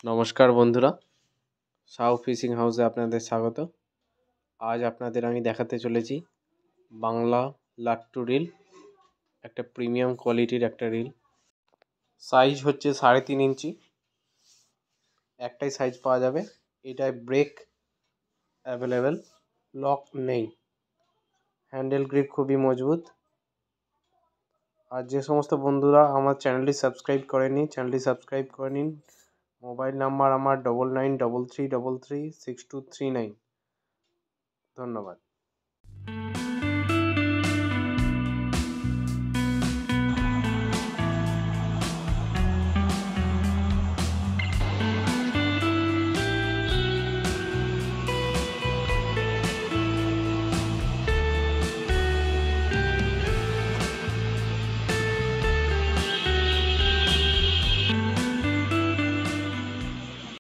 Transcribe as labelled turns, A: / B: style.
A: নমস্কার বন্ধুরা, সাউ ফিশিং হাউসে আপনাদের স্বাগত। আজ আপনাদের আমি দেখাতে চলেছি বাংলা লাট্টু রিল, একটা প্রিমিয়াম কোয়ালিটির একটা রিল। সাইজ হচ্ছে 3.5 ইঞ্চি, একটাই সাইজ পাওয়া যাবে। এটায় ব্রেক অ্যাভেলেবেল, লক নেই, হ্যান্ডেল গ্রিপ খুবই মজবুত। আর যে সমস্ত বন্ধুরা আমার চ্যানেলটি সাবস্ক্রাইব করেনি, চ্যানেলটি সাবস্ক্রাইব করে নিন। মোবাইল নাম্বার আমার 9933336239। ধন্যবাদ।